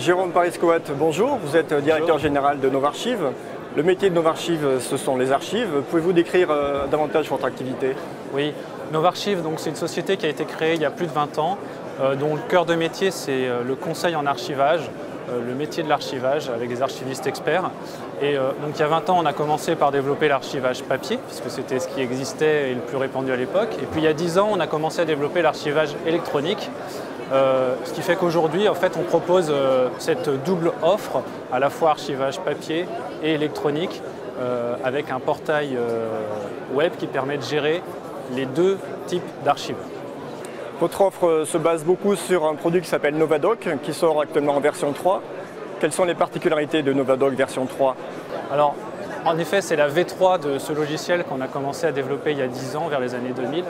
Jérôme Pariscoat, bonjour. Vous êtes directeur général de Novarchive. Le métier de Novarchive, ce sont les archives. Pouvez-vous décrire davantage votre activité? Oui, Novarchive, c'est une société qui a été créée il y a plus de 20 ans, dont le cœur de métier, c'est le conseil en archivage, le métier de l'archivage avec des archivistes experts. Et donc il y a 20 ans, on a commencé par développer l'archivage papier, puisque c'était ce qui existait et le plus répandu à l'époque. Et puis il y a 10 ans, on a commencé à développer l'archivage électronique. Ce qui fait qu'aujourd'hui, en fait, on propose cette double offre, à la fois archivage papier et électronique, avec un portail web qui permet de gérer les deux types d'archives. Votre offre se base beaucoup sur un produit qui s'appelle Novadoc, qui sort actuellement en version 3. Quelles sont les particularités de Novadoc version 3? Alors, en effet, c'est la V3 de ce logiciel qu'on a commencé à développer il y a 10 ans, vers les années 2000,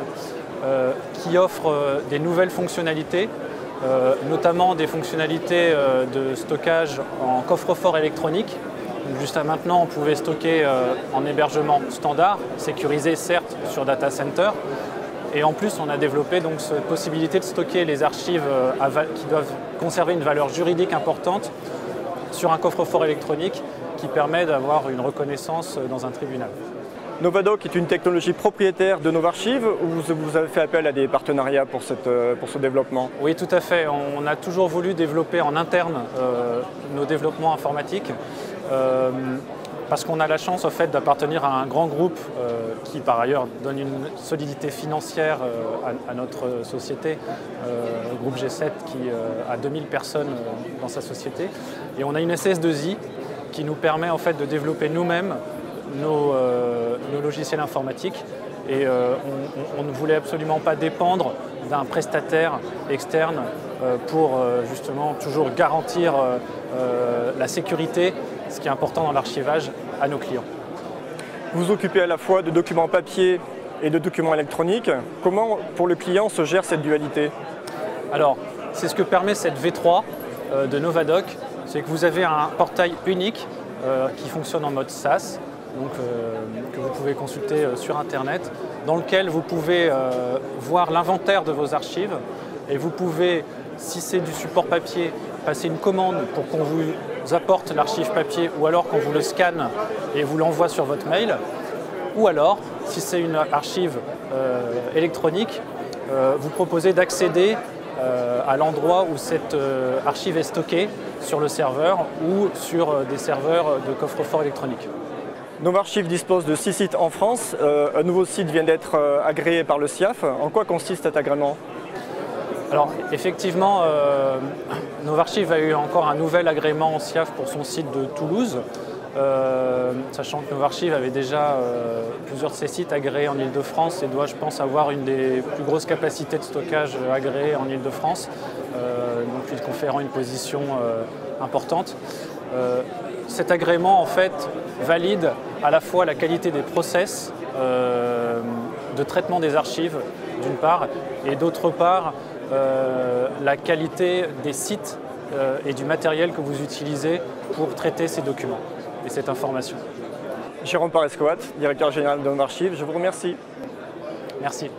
qui offre des nouvelles fonctionnalités, notamment des fonctionnalités de stockage en coffre-fort électronique. Jusqu'à maintenant, on pouvait stocker en hébergement standard, sécurisé certes sur data center. Et en plus, on a développé donc cette possibilité de stocker les archives qui doivent conserver une valeur juridique importante sur un coffre-fort électronique qui permet d'avoir une reconnaissance dans un tribunal. Novadoc est une technologie propriétaire de Novarchive ou vous avez fait appel à des partenariats pour ce développement? Oui, tout à fait. On a toujours voulu développer en interne nos développements informatiques parce qu'on a la chance en fait, d'appartenir à un grand groupe qui par ailleurs donne une solidité financière à notre société, le groupe G7 qui a 2000 personnes dans sa société. Et on a une SS2I qui nous permet en fait, de développer nous-mêmes nos logiciels informatiques et on ne voulait absolument pas dépendre d'un prestataire externe pour justement toujours garantir la sécurité, ce qui est important dans l'archivage, à nos clients. Vous vous occupez à la fois de documents papier et de documents électroniques. Comment pour le client se gère cette dualité? Alors, c'est ce que permet cette V3 de Novadoc, c'est que vous avez un portail unique qui fonctionne en mode SaaS, donc, que vous pouvez consulter sur Internet, dans lequel vous pouvez voir l'inventaire de vos archives et vous pouvez, si c'est du support papier, passer une commande pour qu'on vous apporte l'archive papier ou alors qu'on vous le scanne et vous l'envoie sur votre mail. Ou alors, si c'est une archive électronique, vous proposez d'accéder à l'endroit où cette archive est stockée sur le serveur ou sur des serveurs de coffre-fort électronique. Novarchive dispose de 6 sites en France. Un nouveau site vient d'être agréé par le SIAF. En quoi consiste cet agrément? Alors effectivement, Novarchive a eu encore un nouvel agrément en SIAF pour son site de Toulouse, sachant que Novarchive avait déjà plusieurs de ses sites agréés en Ile-de-France et doit, je pense, avoir une des plus grosses capacités de stockage agréées en Ile-de-France, donc lui conférant une position importante. Cet agrément en fait valide à la fois la qualité des process de traitement des archives d'une part et d'autre part la qualité des sites et du matériel que vous utilisez pour traiter ces documents et cette information. Jérôme Pariscoat, directeur général de Novarchive, je vous remercie. Merci.